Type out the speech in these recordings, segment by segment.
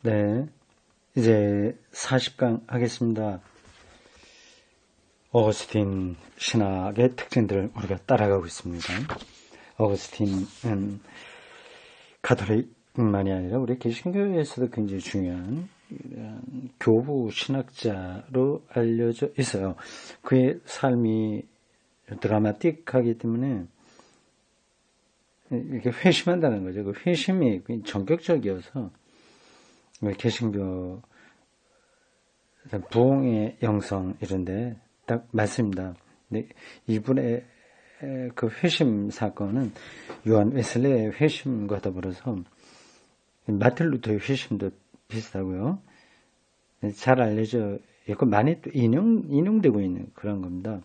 네, 이제 40강 하겠습니다. 어거스틴 신학의 특징들을 우리가 따라가고 있습니다. 어거스틴은 가톨릭만이 아니라 우리 개신교에서도 굉장히 중요한 교부 신학자로 알려져 있어요. 그의 삶이 드라마틱하기 때문에 이렇게 회심한다는 거죠. 그 회심이 전격적이어서 개신교 부흥의 영성 이런데 딱 맞습니다. 근데 이분의 그 회심 사건은 요한 웨슬레의 회심과 더불어서 마틴 루터의 회심도 비슷하고요. 잘 알려져 있고 많이 또 인용되고 있는 그런 겁니다.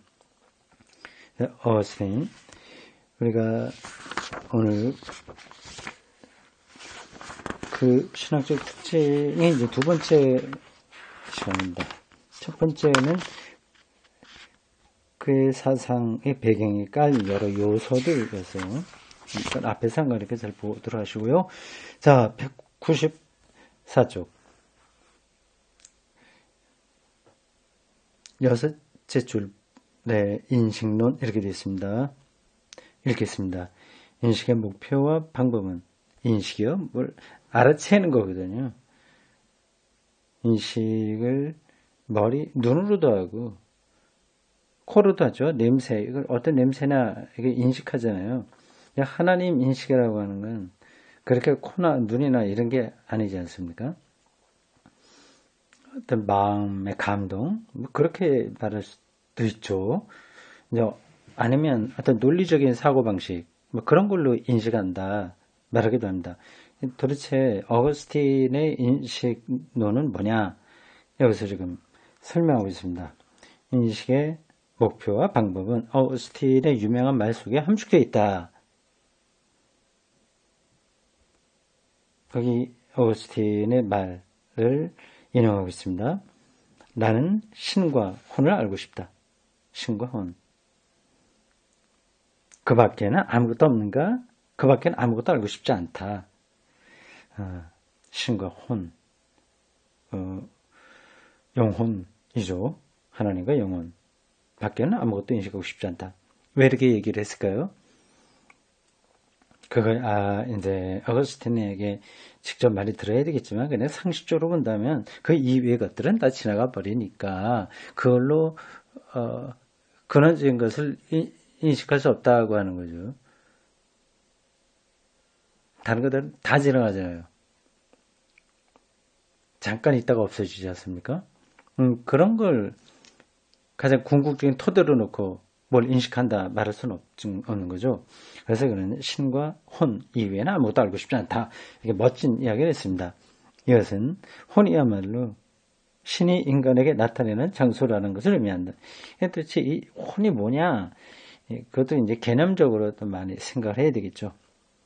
어거스틴, 우리가 오늘 그 신학적 특징이 이제 두 번째 시간입니다. 첫 번째는 그의 사상의 배경이 깔린 여러 요소들에서 일단 앞에서 한 거 이렇게 잘 보도록 하시고요. 자, 194쪽. 여섯째 줄에 인식론 이렇게 되어 있습니다. 읽겠습니다. 인식의 목표와 방법은 인식이요? 뭘 알아채는 거거든요. 인식을 눈으로도 하고 코로도 하죠. 냄새, 이걸 어떤 냄새나 이게 인식하잖아요. 하나님 인식이라고 하는 건 그렇게 코나 눈이나 이런 게 아니지 않습니까? 어떤 마음의 감동, 뭐 그렇게 말할 수도 있죠. 아니면 어떤 논리적인 사고방식, 뭐 그런 걸로 인식한다 말하기도 합니다. 도대체 어거스틴의 인식론은 뭐냐? 여기서 지금 설명하고 있습니다. 인식의 목표와 방법은 어거스틴의 유명한 말 속에 함축되어 있다. 거기 어거스틴의 말을 인용하고 있습니다. 나는 신과 혼을 알고 싶다. 신과 혼. 그 밖에는 아무것도 없는가? 그 밖에는 아무것도 알고 싶지 않다. 신과 혼. 영혼이죠. 하나님과 영혼. 밖에는 아무것도 인식하고 싶지 않다. 왜 이렇게 얘기를 했을까요? 그걸, 이제, 어거스틴에게 직접 말이 들어야 되겠지만, 그냥 상식적으로 본다면, 그 이외의 것들은 다 지나가 버리니까, 그걸로, 근원적인 것을 인식할 수 없다고 하는 거죠. 다른 것들은 다 지나가잖아요. 잠깐 있다가 없어지지 않습니까? 그런 걸 가장 궁극적인 토대로 놓고 뭘 인식한다 말할 수는 없는 거죠. 그래서 그는 신과 혼 이외에는 아무것도 알고 싶지 않다. 이게 멋진 이야기를 했습니다. 이것은 혼이야말로 신이 인간에게 나타내는 장소라는 것을 의미한다. 도대체 이 혼이 뭐냐? 그것도 이제 개념적으로 또 많이 생각을 해야 되겠죠.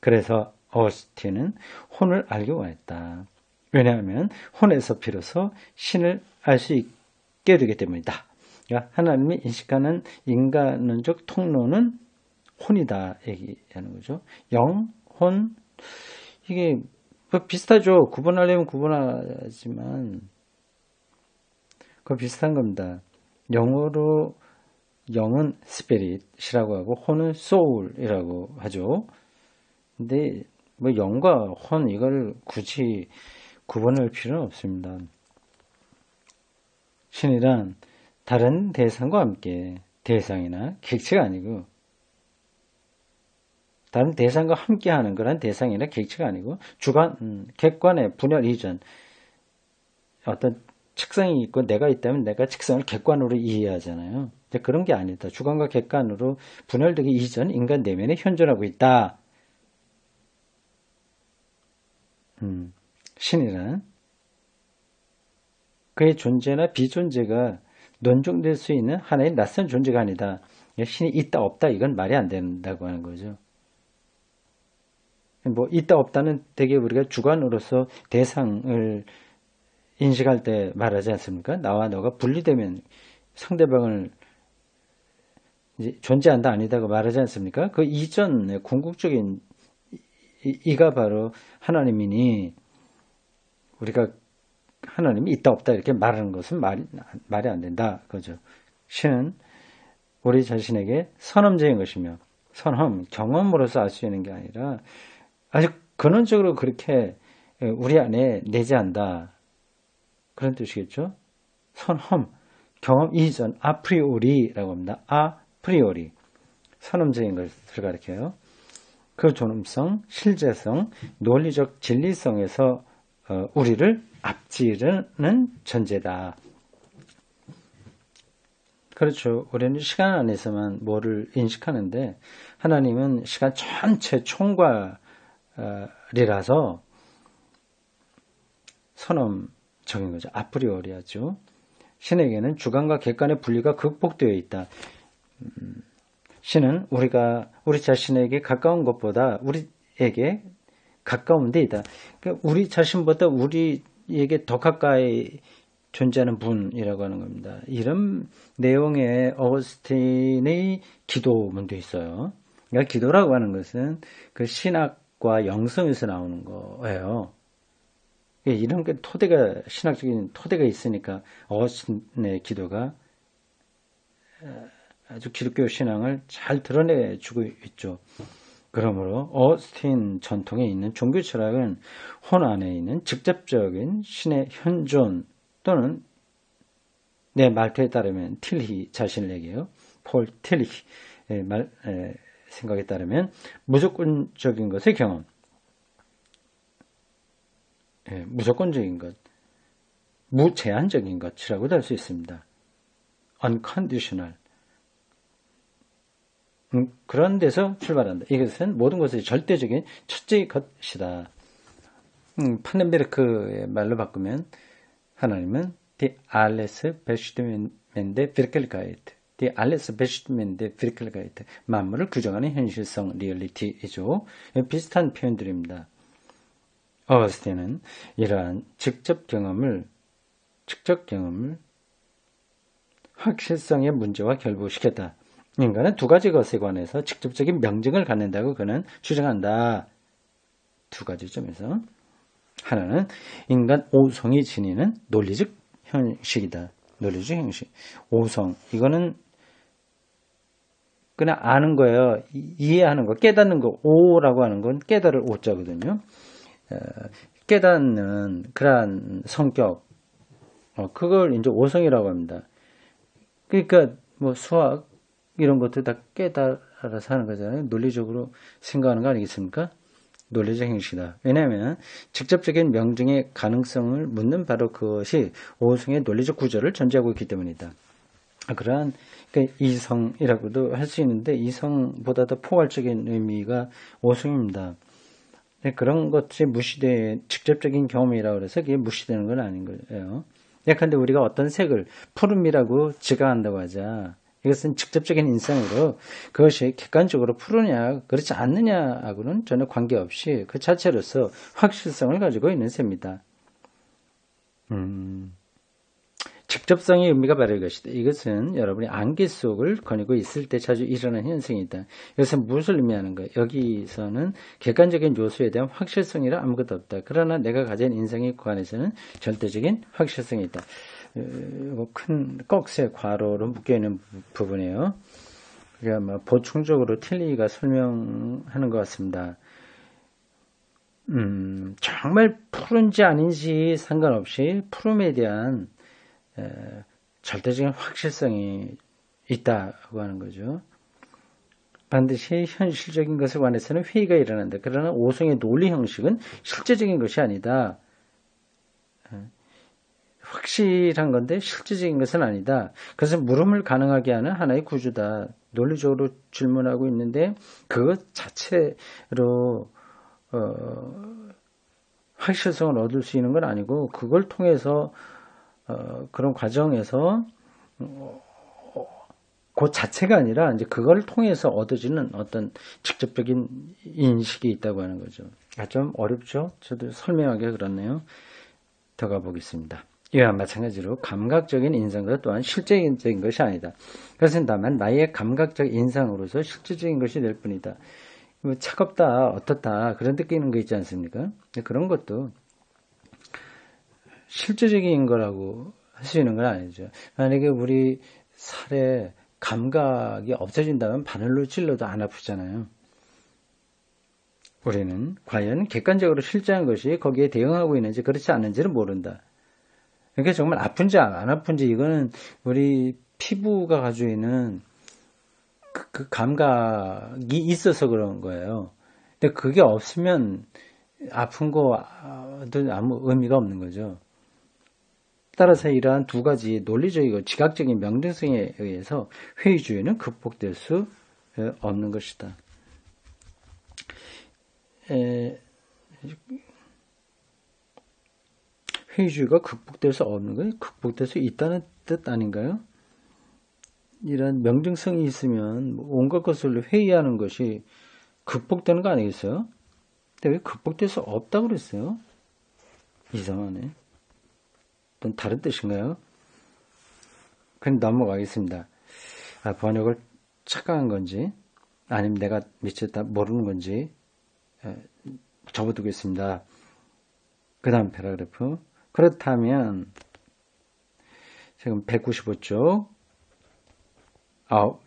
그래서 어거스틴은 혼을 알기 원했다. 왜냐하면 혼에서 비로소 신을 알 수 있게 되기 때문이다. 그러니까 하나님이 인식하는 인간론적 통로는 혼이다 얘기하는 거죠. 영, 혼, 이게 뭐 비슷하죠. 구분하려면 구분하지만 그거 비슷한 겁니다. 영어로 영은 스피릿이라고 하고 혼은 소울이라고 하죠. 근데 뭐 영과 혼 이걸 굳이 구분할 필요는 없습니다. 신이란 다른 대상과 함께 대상이나 객체가 아니고 다른 대상과 함께하는 그런 대상이나 객체가 아니고 객관의 분열 이전 어떤 측성이 있고 내가 있다면 내가 측성을 객관으로 이해하잖아요. 그런 게 아니다. 주관과 객관으로 분열되기 이전 인간 내면에 현존하고 있다. 신이란 그의 존재나 비존재가 논증될 수 있는 하나의 낯선 존재가 아니다. 신이 있다 없다 이건 말이 안 된다고 하는 거죠. 뭐 있다 없다는 되게 우리가 주관으로서 대상을 인식할 때 말하지 않습니까? 나와 너가 분리되면 상대방을 이제 존재한다 아니다고 말하지 않습니까? 그 이전의 궁극적인 이가 바로 하나님이니 우리가 하나님이 있다 없다 이렇게 말하는 것은 말이 안 된다. 그죠? 신은 우리 자신에게 선험적인 것이며 선험, 경험으로서 알 수 있는 게 아니라 아주 근원적으로 그렇게 우리 안에 내재한다. 그런 뜻이겠죠? 선험, 경험 이전, 아프리오리라고 합니다. 아프리오리. 선험적인 것을 가리켜요. 그 존엄성, 실제성, 논리적 진리성에서 우리를 앞지르는 존재다. 그렇죠. 우리는 시간 안에서만 뭐를 인식하는데 하나님은 시간 전체 총괄이라서 선험적인 거죠. 아프리오리하죠. 신에게는 주관과 객관의 분리가 극복되어 있다. 신은 우리 자신에게 가까운 것보다 우리에게 가까운 데이다. 그러니까 우리 자신보다 우리에게 더 가까이 존재하는 분이라고 하는 겁니다. 이런 내용의 어거스틴의 기도문도 있어요. 그러니까 기도라고 하는 것은 그 신학과 영성에서 나오는 거예요. 이런 게 신학적인 토대가 있으니까 어거스틴의 기도가 아주 기독교 신앙을 잘 드러내주고 있죠. 그러므로 어거스틴 전통에 있는 종교 철학은 혼 안에 있는 직접적인 신의 현존 또는 내 말투에 따르면 틸히 자신을 얘기해요. 폴 틸히 생각에 따르면 무조건적인 것의 경험, 무조건적인 것, 무제한적인 것이라고도 할 수 있습니다. unconditional. 그런 데서 출발한다. 이것은 모든 것의 절대적인 첫째의 것이다. 판덴베르크의 말로 바꾸면 하나님은 die alles bestimmende Wirklichkeit, die alles bestimmende Wirklichkeit, 만물을 규정하는 현실성, 리얼리티이죠. 비슷한 표현들입니다. 어거스틴은 이러한 직접 경험을 확실성의 문제와 결부시켰다. 인간은 두 가지 것에 관해서 직접적인 명증을 갖는다고 그는 주장한다. 두 가지 점에서. 하나는 인간 오성이 지니는 논리적 형식이다. 논리적 형식. 오성. 이거는 그냥 아는 거예요. 이해하는 거, 깨닫는 거. 오라고 하는 건 깨달을 오자거든요. 깨닫는 그러한 성격. 그걸 이제 오성이라고 합니다. 그러니까 뭐 수학 이런 것도 다 깨달아서 하는 거잖아요. 논리적으로 생각하는 거 아니겠습니까? 논리적 형식이다. 왜냐하면 직접적인 명증의 가능성을 묻는 바로 그것이 오성의 논리적 구조를 전제하고 있기 때문이다. 그러한 그러니까 이성이라고도 할 수 있는데 이성보다 더 포괄적인 의미가 오성입니다. 그런 것이 무시돼 직접적인 경험이라고 해서 그게 무시되는 건 아닌 거예요. 예컨대 우리가 어떤 색을 푸름이라고 지각한다고 하자. 이것은 직접적인 인상으로 그것이 객관적으로 푸르냐 그렇지 않느냐하고는 전혀 관계없이 그 자체로서 확실성을 가지고 있는 셈입니다. 직접성의 의미가 바로 이것이다. 이것은 여러분이 안개 속을 거니고 있을 때 자주 일어나는 현상이다. 이것은 무엇을 의미하는 거예요? 여기서는 객관적인 요소에 대한 확실성이라 아무것도 없다. 그러나 내가 가진 인상에 관해서는 절대적인 확실성이 있다. 큰 꺽쇠 괄호로 묶여있는 부분이에요. 그러니까 보충적으로 틸리가 설명하는 것 같습니다. 정말 푸른지 아닌지 상관없이 푸름에 대한 절대적인 확실성이 있다고 하는 거죠. 반드시 현실적인 것에 관해서는 회의가 일어난다. 그러나 오성의 논리 형식은 실제적인 것이 아니다. 확실한 건데 실질적인 것은 아니다. 그것은 물음을 가능하게 하는 하나의 구조다. 논리적으로 질문하고 있는데 그것 자체로 확실성을 얻을 수 있는 건 아니고 그걸 통해서 그런 과정에서 그 자체가 아니라 이제 그걸 통해서 얻어지는 어떤 직접적인 인식이 있다고 하는 거죠. 좀 어렵죠? 저도 설명하기가 그렇네요. 더 가보겠습니다. 이와 마찬가지로 감각적인 인상도 또한 실제적인 것이 아니다. 그것은 다만 나의 감각적 인상으로서 실질적인 것이 될 뿐이다. 차갑다, 어떻다 그런 느끼는 거 있지 않습니까? 그런 것도 실제적인 거라고 할 수 있는 건 아니죠. 만약에 우리 살에 감각이 없어진다면 바늘로 찔러도 안 아프잖아요. 우리는 과연 객관적으로 실제한 것이 거기에 대응하고 있는지 그렇지 않은지를 모른다. 그러니까 정말 아픈지 안 아픈지 이거는 우리 피부가 가지고 있는 그 감각이 있어서 그런 거예요. 근데 그게 없으면 아픈 거도 아무 의미가 없는 거죠. 따라서 이러한 두 가지 논리적이고 지각적인 명등성에 의해서 회의주의는 극복될 수 없는 것이다. 회의주의가 극복될 수 없는 거예요? 극복될 수 있다는 뜻 아닌가요? 이런 명등성이 있으면 온갖 것을 회의하는 것이 극복되는 거 아니겠어요? 근데 왜 극복될 수 없다고 그랬어요? 이상하네. 또 다른 뜻인가요? 그럼 넘어가겠습니다. 번역을 착각한 건지 아니면 내가 미쳤다 모르는 건지 접어두겠습니다. 그 다음 패러그래프. 그렇다면 지금 195쪽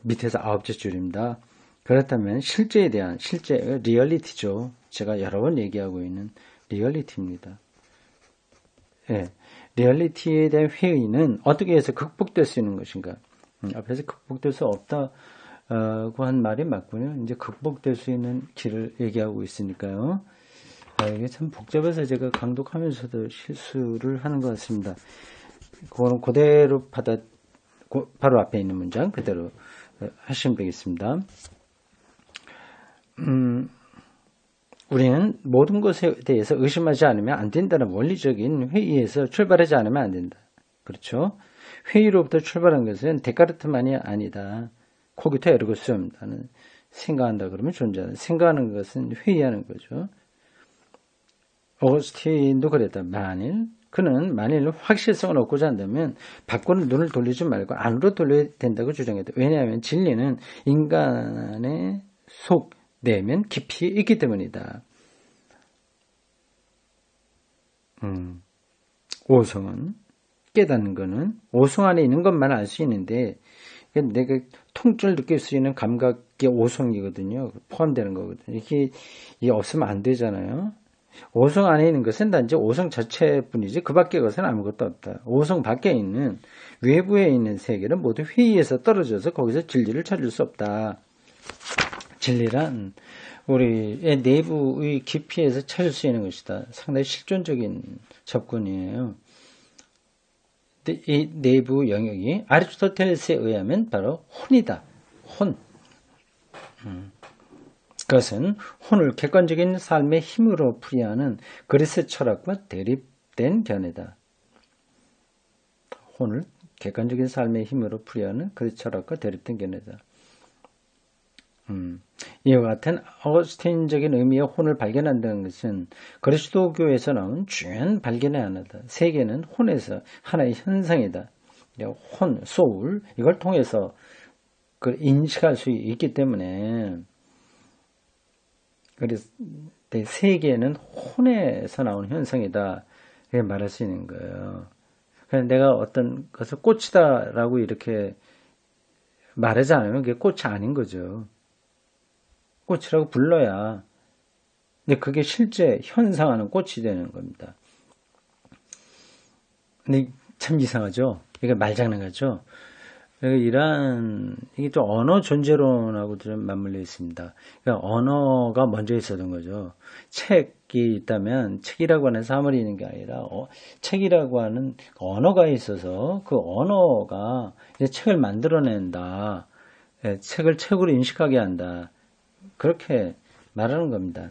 밑에서 9째 줄입니다. 그렇다면 실제에 대한 리얼리티죠. 제가 여러 번 얘기하고 있는 리얼리티입니다. 예, 리얼리티에 대한 회의는 어떻게 해서 극복될 수 있는 것인가? 앞에서 극복될 수 없다고 한 말이 맞군요. 이제 극복될 수 있는 길을 얘기하고 있으니까요. 이게 참 복잡해서 제가 강독하면서도 실수를 하는 것 같습니다. 그거는 그대로 바로 앞에 있는 문장 그대로 하시면 되겠습니다. 우리는 모든 것에 대해서 의심하지 않으면 안 된다는 원리적인 회의에서 출발하지 않으면 안 된다. 그렇죠? 회의로부터 출발한 것은 데카르트만이 아니다. 코기타 에르고 숨. 나는 생각한다 그러면 존재한다. 생각하는 것은 회의하는 거죠. 어거스틴도 그랬다. 그는 만일 확실성을 얻고자 한다면 밖으로 눈을 돌리지 말고 안으로 돌려야 된다고 주장했다. 왜냐하면 진리는 인간의 속 내면 깊이 있기 때문이다. 오성은 깨닫는 것은 오성 안에 있는 것만 알 수 있는데 내가 통증을 느낄 수 있는 감각이 오성이거든요. 포함되는 거거든요. 이게 없으면 안 되잖아요. 오성 안에 있는 것은 단지 오성 자체뿐이지 그 밖의 것은 아무것도 없다. 오성 밖에 있는 외부에 있는 세계는 모두 회의에서 떨어져서 거기서 진리를 찾을 수 없다. 진리란 우리의 내부의 깊이에서 찾을 수 있는 것이다. 상당히 실존적인 접근이에요. 이 내부 영역이 아리스토텔레스에 의하면 바로 혼이다. 혼. 그것은 혼을 객관적인 삶의 힘으로 풀이하는 그리스 철학과 대립된 견해다. 혼을 객관적인 삶의 힘으로 풀이하는 그리스 철학과 대립된 견해다. 이와 같은 어거스틴적인 의미의 혼을 발견한다는 것은 그리스도교에서 나온 중요한 발견의 하나다. 세계는 혼에서 하나의 현상이다. 혼, 소울 이걸 통해서 인식할 수 있기 때문에 그래서 세계는 혼에서 나오는 현상이다. 이렇게 말할 수 있는 거예요. 그냥 내가 어떤 것을 꽃이다라고 이렇게 말하지 않으면 그게 꽃이 아닌 거죠. 꽃이라고 불러야. 근데 그게 실제 현상하는 꽃이 되는 겁니다. 근데 참 이상하죠? 이게 말장난 같죠? 이게 좀 언어 존재론하고 좀 맞물려 있습니다. 그러니까 언어가 먼저 있었던 거죠. 책이 있다면 책이라고 하는 사물이 있는 게 아니라 책이라고 하는 언어가 있어서 그 언어가 이제 책을 만들어낸다. 책을 책으로 인식하게 한다. 그렇게 말하는 겁니다.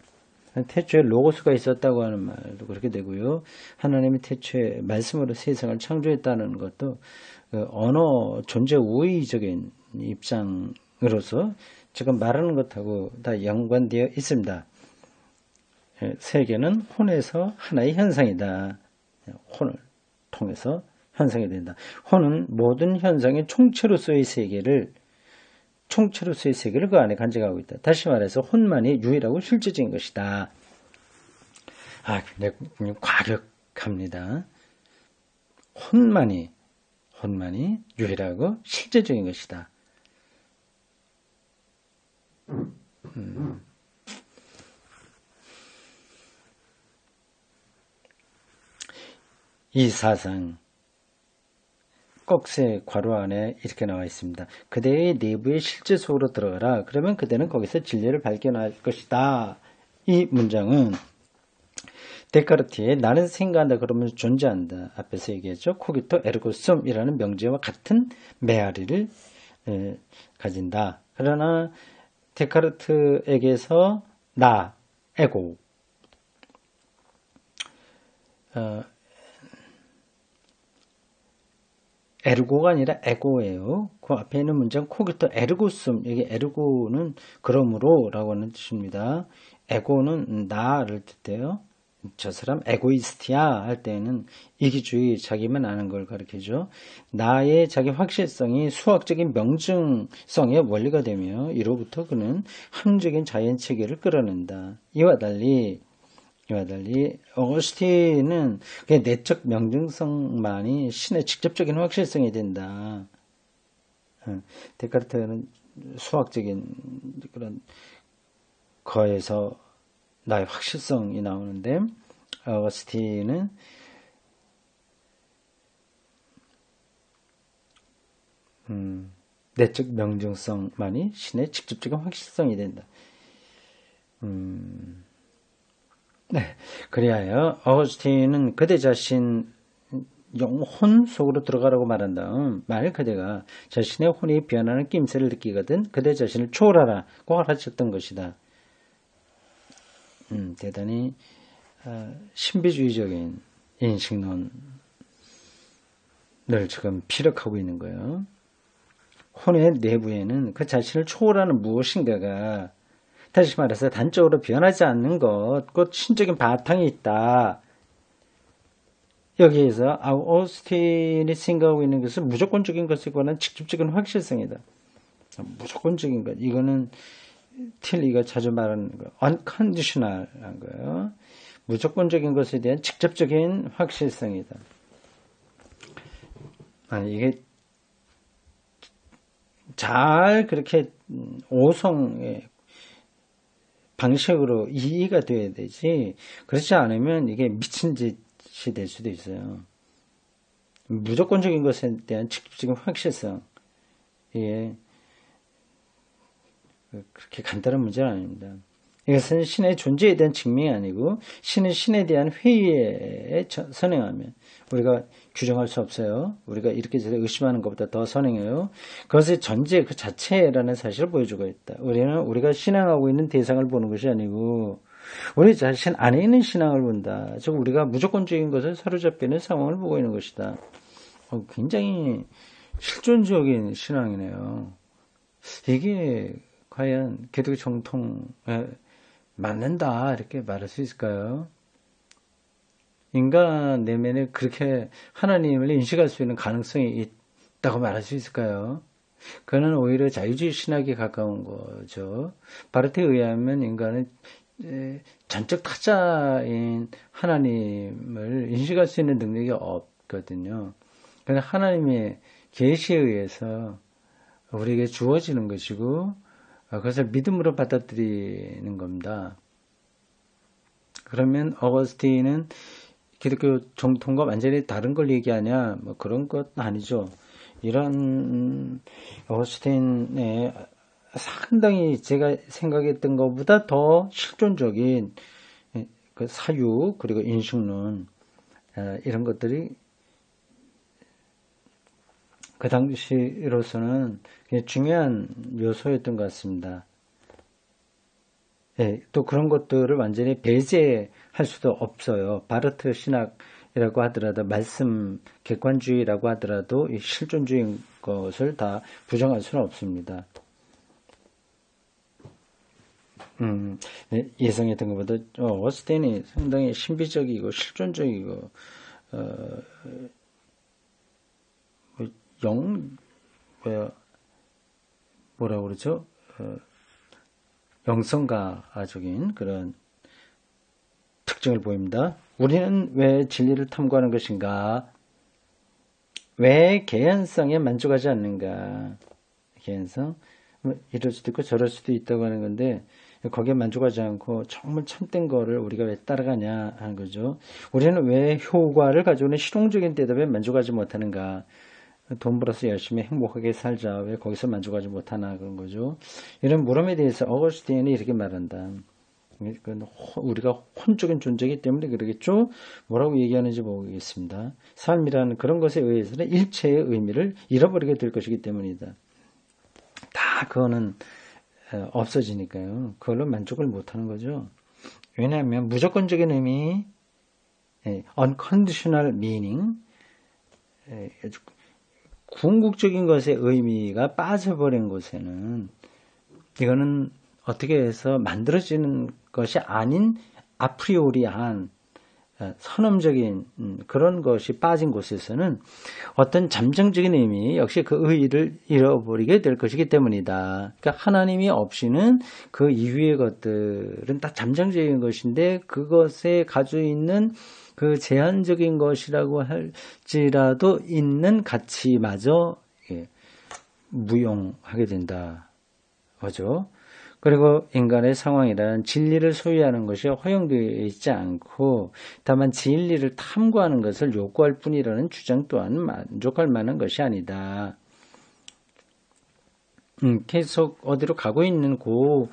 태초에 로고스가 있었다고 하는 말도 그렇게 되고요. 하나님이 태초에 말씀으로 세상을 창조했다는 것도 언어 존재 우위적인 입장으로서 지금 말하는 것하고 다 연관되어 있습니다. 세계는 혼에서 하나의 현상이다. 혼을 통해서 현상이 된다. 혼은 모든 현상의 총체로서의 세계를 그 안에 간직하고 있다. 다시 말해서 혼만이 유일하고 실질적인 것이다. 굉장히 과격합니다. 혼만이 유일하고 실제적인 것이다. 이 사상 꼭새 괄호 안에 이렇게 나와 있습니다. 그대의 내부의 실제 속으로 들어가라. 그러면 그대는 거기서 진리를 발견할 것이다. 이 문장은 데카르트의 나는 생각한다 그러면서 존재한다. 앞에서 얘기했죠. 코기토 에르고 숨이라는 명제와 같은 메아리를 가진다. 그러나 데카르트에게서 나, 에고, 에르고가 아니라 에고예요. 그 앞에 있는 문장 코기토 에르고숨, 여기 에르고는 그러므로 라고 하는 뜻입니다. 에고는 나를 뜻해요. 저 사람 에고이스티야 할 때는 이기주의, 자기만 아는 걸 가리키죠. 나의 자기 확실성이 수학적인 명증성의 원리가 되며 이로부터 그는 함적인 자연체계를 끌어낸다. 이와 달리 어거스틴은 그냥 내적 명증성만이 신의 직접적인 확실성이 된다. 데카르트는 수학적인 그런 거에서 나의 확실성이 나오는데 어거스틴은 내적 명증성만이 신의 직접적인 확실성이 된다. 네, 그리하여 어거스틴은 그대 자신 영혼 속으로 들어가라고 말한 다음 만일 그대가 자신의 혼이 변하는 낌새를 느끼거든 그대 자신을 초월하라고 가르쳤던 것이다. 대단히 신비주의적인 인식론을 지금 피력하고 있는 거예요. 혼의 내부에는 그 자신을 초월하는 무엇인가가 다시 말해서 단적으로 변하지 않는 것, 곧 신적인 바탕이 있다. 여기에서 어거스틴이 생각하고 있는 것은 무조건적인 것에 관한 직접적인 확실성이다. 무조건적인 것. 이거는 틸리가 자주 말하는 거. unconditional한 거예요. 무조건적인 것에 대한 직접적인 확실성이다. 아니, 이게 잘 그렇게 오성의 방식으로 이해가 돼야 되지. 그렇지 않으면 이게 미친 짓이 될 수도 있어요. 무조건적인 것에 대한 직접적인 확실성. 이게 그렇게 간단한 문제는 아닙니다. 이것은 신의 존재에 대한 증명이 아니고 신은 신에 대한 회의에 선행하면 우리가 규정할 수 없어요. 우리가 이렇게 의심하는 것보다 더 선행해요. 그것의 전제 그 자체라는 사실을 보여주고 있다. 우리는 우리가 신앙하고 있는 대상을 보는 것이 아니고 우리 자신 안에 있는 신앙을 본다. 즉 우리가 무조건적인 것을 사로잡히는 상황을 보고 있는 것이다. 굉장히 실존적인 신앙이네요. 이게 과연 기독교 정통에 맞는다 이렇게 말할 수 있을까요? 인간 내면에 그렇게 하나님을 인식할 수 있는 가능성이 있다고 말할 수 있을까요? 그는 오히려 자유주의 신학에 가까운 거죠. 바르트에 의하면 인간은 전적 타자인 하나님을 인식할 수 있는 능력이 없거든요. 그러나 하나님의 계시에 의해서 우리에게 주어지는 것이고 그것을 믿음으로 받아들이는 겁니다. 그러면 어거스틴은 기독교 정통과 완전히 다른 걸 얘기하냐? 뭐 그런 것 아니죠. 이런 어거스틴의 상당히 제가 생각했던 것보다 더 실존적인 그 사유 그리고 인식론 이런 것들이 그 당시로서는 중요한 요소였던 것 같습니다. 예, 또 그런 것들을 완전히 배제할 수도 없어요. 바르트 신학이라고 하더라도 말씀 객관주의라고 하더라도 이 실존주의인 것을 다 부정할 수는 없습니다. 예상했던 것보다 어거스틴이 상당히 신비적이고 실존적이고 뭐라고 그러죠? 영성가적인 그런 특징을 보입니다. 우리는 왜 진리를 탐구하는 것인가? 왜 개연성에 만족하지 않는가? 개연성? 이럴 수도 있고 저럴 수도 있다고 하는 건데 거기에 만족하지 않고 정말 참된 거를 우리가 왜 따라가냐 하는 거죠. 우리는 왜 효과를 가져오는 실용적인 대답에 만족하지 못하는가? 돈 벌어서 열심히 행복하게 살자. 왜 거기서 만족하지 못하나 그런 거죠. 이런 물음에 대해서 어거스틴이 이렇게 말한다. 우리가 혼적인 존재이기 때문에 그러겠죠. 뭐라고 얘기하는지 보겠습니다. 삶이라는 그런 것에 의해서는 일체의 의미를 잃어버리게 될 것이기 때문이다. 다 그거는 없어지니까요. 그걸로 만족을 못하는 거죠. 왜냐하면 무조건적인 의미, unconditional meaning, 궁극적인 것의 의미가 빠져버린 곳에는 이거는 어떻게 해서 만들어지는 것이 아닌 아프리오리한 선험적인 그런 것이 빠진 곳에서는 어떤 잠정적인 의미 역시 그 의의를 잃어버리게 될 것이기 때문이다. 그러니까 하나님이 없이는 그 이후의 것들은 다 잠정적인 것인데 그것에 가지고 있는 그 제한적인 것이라고 할지라도 있는 가치마저 무용하게 된다. 그죠? 그리고 인간의 상황이란 진리를 소유하는 것이 허용되어 있지 않고 다만 진리를 탐구하는 것을 요구할 뿐이라는 주장 또한 만족할 만한 것이 아니다. 계속 어디로 가고 있는 그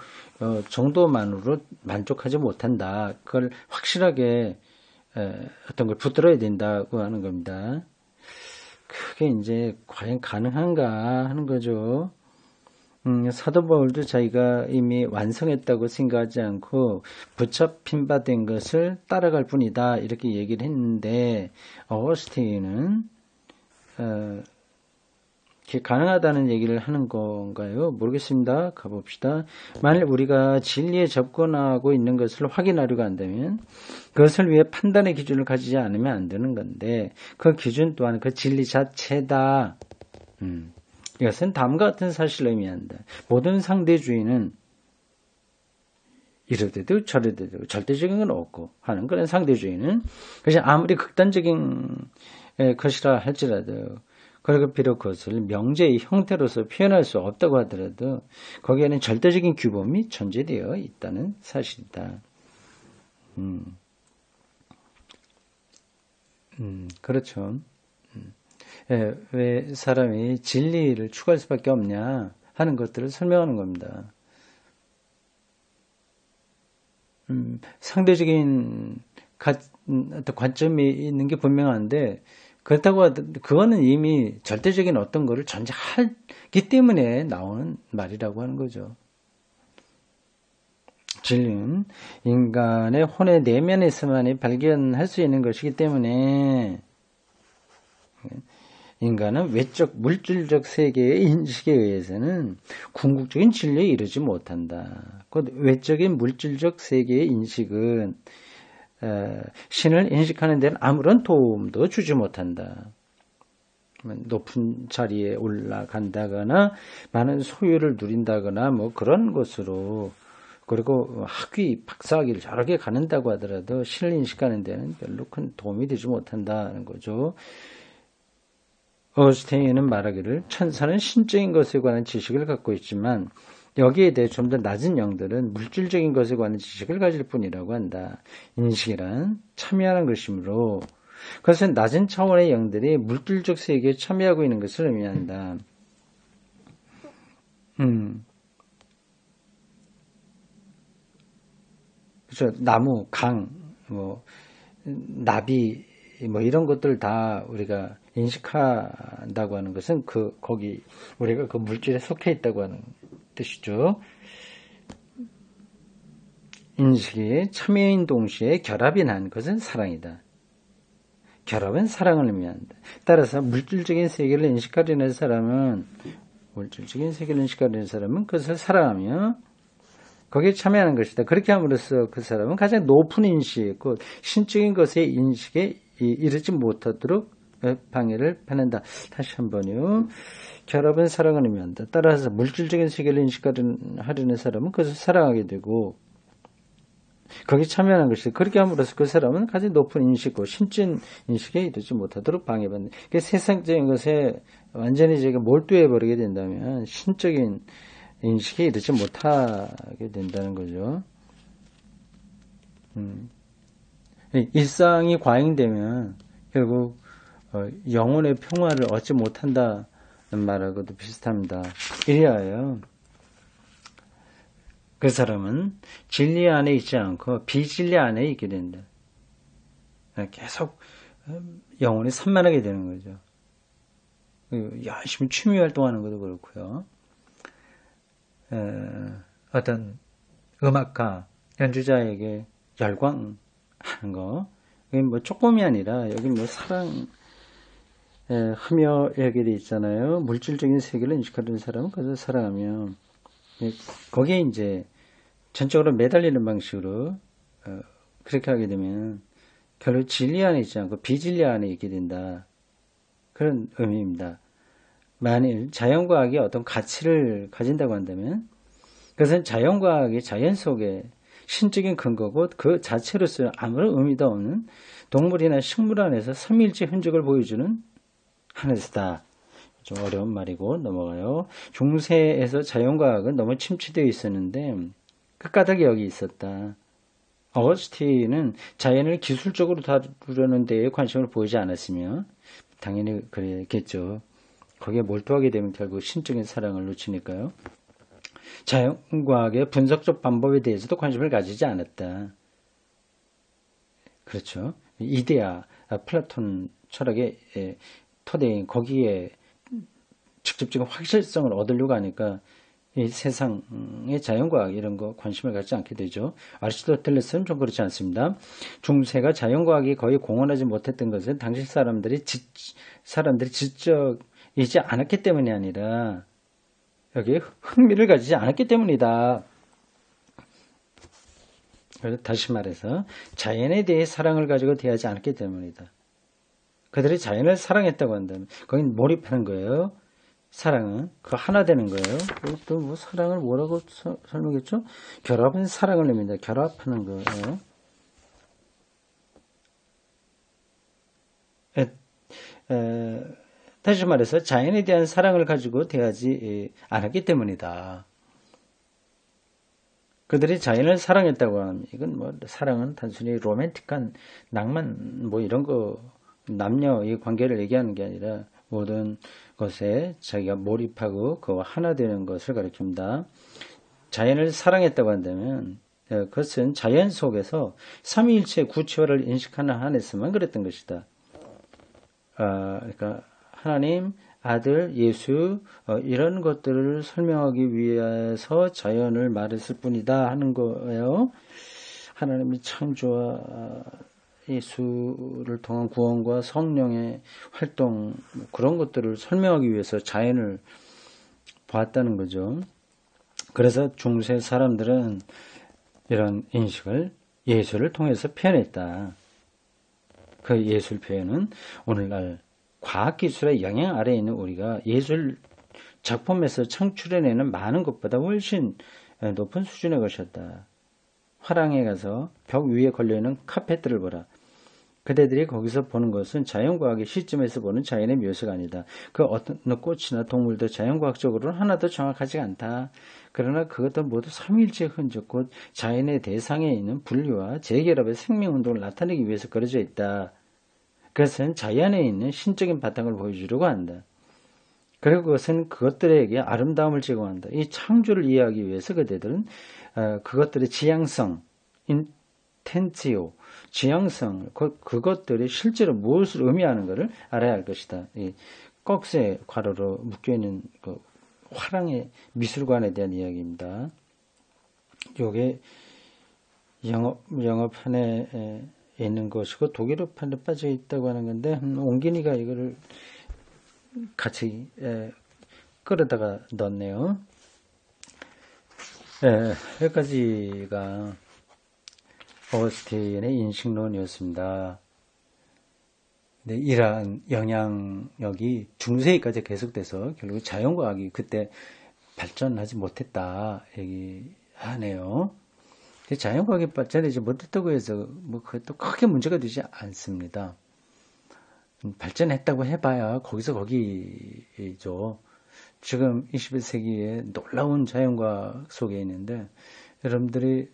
정도만으로 만족하지 못한다. 그걸 확실하게 어떤 걸 붙들어야 된다고 하는 겁니다. 그게 이제 과연 가능한가 하는 거죠. 사도 바울도 자기가 이미 완성했다고 생각하지 않고 붙잡힌 바 된 것을 따라갈 뿐이다 이렇게 얘기를 했는데 어거스틴은 가능하다는 얘기를 하는 건가요? 모르겠습니다. 가봅시다. 만일 우리가 진리에 접근하고 있는 것을 확인하려고 한다면 그것을 위해 판단의 기준을 가지지 않으면 안 되는 건데 그 기준 또한 그 진리 자체다. 이것은 다음과 같은 사실을 의미한다. 모든 상대주의는 이러대도 저러대도 절대적인 건 없고 하는 그런 상대주의는 그것이 아무리 극단적인 것이라 할지라도 그리고 비록 그것을 명제의 형태로서 표현할 수 없다고 하더라도 거기에는 절대적인 규범이 존재되어 있다는 사실이다. 그렇죠. 왜 사람이 진리를 추구할 수밖에 없냐 하는 것들을 설명하는 겁니다. 상대적인 어떤 관점이 있는 게 분명한데 그렇다고 하더라도 그거는 이미 절대적인 어떤 거를 존재하기 때문에 나오는 말이라고 하는 거죠. 진리는 인간의 혼의 내면에서만이 발견할 수 있는 것이기 때문에 인간은 외적 물질적 세계의 인식에 의해서는 궁극적인 진리에 이르지 못한다. 곧 외적인 물질적 세계의 인식은 신을 인식하는 데는 아무런 도움도 주지 못한다. 높은 자리에 올라간다거나 많은 소유를 누린다거나 뭐 그런 것으로 그리고 학위, 박사학위를 여러 개 가는다고 하더라도 신을 인식하는 데는 별로 큰 도움이 되지 못한다는 거죠. 어거스틴은 말하기를 천사는 신적인 것에 관한 지식을 갖고 있지만 여기에 대해 좀 더 낮은 영들은 물질적인 것에 관한 지식을 가질 뿐이라고 한다. 인식이란 참여하는 것이므로 그것은 낮은 차원의 영들이 물질적 세계에 참여하고 있는 것을 의미한다. 그렇죠. 나무, 강, 나비, 이런 것들 다 우리가 인식한다고 하는 것은 거기 우리가 그 물질에 속해 있다고 하는 뜻이죠. 인식이 참여인 동시에 결합이 난 것은 사랑이다. 결합은 사랑을 의미한다. 따라서 물질적인 세계를 인식하려는 사람은 그것을 사랑하며 거기에 참여하는 것이다. 그렇게 함으로써 그 사람은 가장 높은 인식, 곧 신적인 것의 인식에 이르지 못하도록 방해를 받는다. 다시 한번요. 결합은 사랑을 의미한다. 따라서 물질적인 세계를 인식하려는 사람은 그것을 사랑하게 되고 거기 참여하는 것이 그렇게 함으로써 그 사람은 가장 높은 인식과 신진 인식에 이르지 못하도록 방해받는. 그러니까 세상적인 것에 완전히 제가 몰두해 버리게 된다면 신적인 인식에 이르지 못하게 된다는 거죠. 일상이 과잉되면 결국 영혼의 평화를 얻지 못한다는 말하고도 비슷합니다. 이래야요. 그 사람은 진리 안에 있지 않고 비진리 안에 있게 된다. 계속 영혼이 산만하게 되는 거죠. 열심히 취미 활동하는 것도 그렇고요. 어떤 음악가, 연주자에게 열광하는 거, 이게 뭐 조금이 아니라 여기 뭐 사랑 하며 얘기 돼 있잖아요. 물질적인 세계를 인식하는 사람은 그것을 사랑하며 거기에 이제 전적으로 매달리는 방식으로 그렇게 하게 되면 결국 진리 안에 있지 않고 비진리 안에 있게 된다. 그런 의미입니다. 만일 자연과학이 어떤 가치를 가진다고 한다면 그것은 자연과학이 자연 속에 신적인 근거고 그 자체로서는 아무런 의미도 없는 동물이나 식물 안에서 삼위일체 흔적을 보여주는 하늘이다. 좀 어려운 말이고 넘어가요. 중세에서 자연과학은 너무 침체되어 있었는데 끝가닥이 여기 있었다. 어거스틴은 자연을 기술적으로 다루려는 데에 관심을 보이지 않았으며 당연히 그랬겠죠. 거기에 몰두하게 되면 결국 신적인 사랑을 놓치니까요. 자연과학의 분석적 방법에 대해서도 관심을 가지지 않았다. 그렇죠. 이데아, 플라톤 철학의 토대인 거기에 직접적인 확실성을 얻으려고 하니까 이 세상의 자연과학 이런 거 관심을 갖지 않게 되죠. 아리스토텔레스는 좀 그렇지 않습니다. 중세가 자연과학이 거의 공헌하지 못했던 것은 당시 사람들이 지적이지 않았기 때문이 아니라 여기에 흥미를 가지지 않았기 때문이다. 그래서 다시 말해서 자연에 대해 사랑을 가지고 대하지 않았기 때문이다. 그들이 자연을 사랑했다고 한다면 거긴 몰입하는 거예요. 사랑은 그 하나 되는 거예요. 또 뭐 사랑을 뭐라고 설명했죠? 결합은 사랑을 의미합니다. 결합하는 거예요. 다시 말해서 자연에 대한 사랑을 가지고 대하지 않았기 때문이다. 그들이 자연을 사랑했다고 하면 이건 뭐 사랑은 단순히 로맨틱한 낭만 뭐 이런 거 남녀의 관계를 얘기하는 게 아니라 모든 것에 자기가 몰입하고 그와 하나 되는 것을 가리킵니다. 자연을 사랑했다고 한다면 그것은 자연 속에서 삼위일체의 구체화를 인식하는 한에서만 그랬던 것이다. 그러니까 하나님, 아들, 예수 이런 것들을 설명하기 위해서 자연을 말했을 뿐이다 하는 거예요. 하나님의 창조와 예수를 통한 구원과 성령의 활동 그런 것들을 설명하기 위해서 자연을 보았다는 거죠. 그래서 중세 사람들은 이런 인식을 예술을 통해서 표현했다. 그 예술 표현은 오늘날 과학기술의 영향 아래에 있는 우리가 예술 작품에서 창출해내는 많은 것보다 훨씬 높은 수준의 것이었다. 화랑에 가서 벽 위에 걸려있는 카펫들을 보라. 그대들이 거기서 보는 것은 자연과학의 시점에서 보는 자연의 묘사가 아니다. 그 어떤 꽃이나 동물도 자연과학적으로는 하나도 정확하지 않다. 그러나 그것도 모두 삼위일체 흔적 곧 자연의 대상에 있는 분리와 재결합의 생명운동을 나타내기 위해서 그려져 있다. 그것은 자연에 있는 신적인 바탕을 보여주려고 한다. 그리고 그것은 그것들에게 아름다움을 제공한다. 이 창조를 이해하기 위해서 그대들은 그것들의 지향성, 인텐티오, 지향성, 그것들이 실제로 무엇을 의미하는 것을 알아야 할 것이다. 이 꺽쇠 괄호로 묶여있는 그 화랑의 미술관에 대한 이야기입니다. 이게 영어판에 있는 것이고 독일어판에 빠져 있다고 하는 건데 옹gin이가 이거를 같이 끌어다가 넣었네요. 여기까지가 어거스틴의 인식론이었습니다. 근데 이러한 영향력이 중세기까지 계속돼서 결국 자연과학이 그때 발전하지 못했다 얘기하네요. 자연과학이 발전하지 못했다고 해서 뭐 그것도 크게 문제가 되지 않습니다. 발전했다고 해봐야 거기서 거기죠. 지금 21세기에 놀라운 자연과학 속에 있는데 여러분들이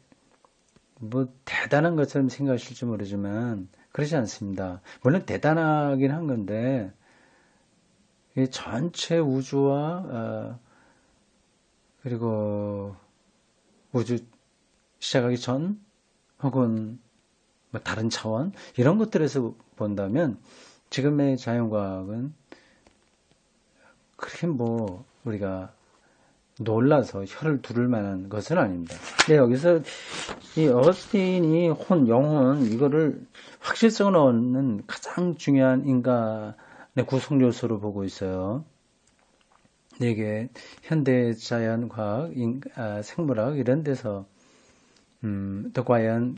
뭐 대단한 것처럼 생각하실지 모르지만 그렇지 않습니다. 물론 대단하긴 한 건데 이 전체 우주와 그리고 우주 시작하기 전 혹은 뭐 다른 차원 이런 것들에서 본다면 지금의 자연과학은 그렇게 뭐 우리가 놀라서 혀를 두를 만한 것은 아닙니다. 네, 여기서 이 어거스틴이 영혼 이거를 확실성을 얻는 가장 중요한 인간의 구성 요소로 보고 있어요. 이게 현대 자연과학, 생물학 이런 데서 또 과연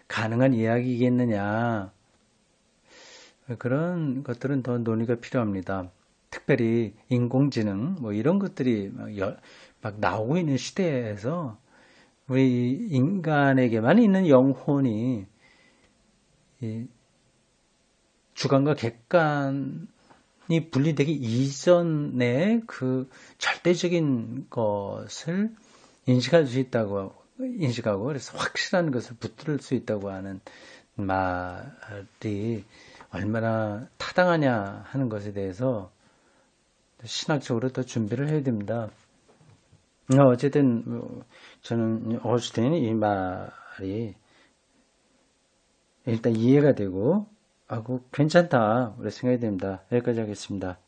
가능한 이야기겠느냐 그런 것들은 더 논의가 필요합니다. 특별히 인공지능 뭐 이런 것들이 막 나오고 있는 시대에서 우리 인간에게만 있는 영혼이 주관과 객관이 분리되기 이전에 그 절대적인 것을 인식할 수 있다고 인식하고 그래서 확실한 것을 붙들 수 있다고 하는 말이 얼마나 타당하냐 하는 것에 대해서 신학적으로 더 준비를 해야 됩니다. 어쨌든 저는 어거스틴 이 말이 일단 이해가 되고 괜찮다 우리 생각이 됩니다. 여기까지 하겠습니다.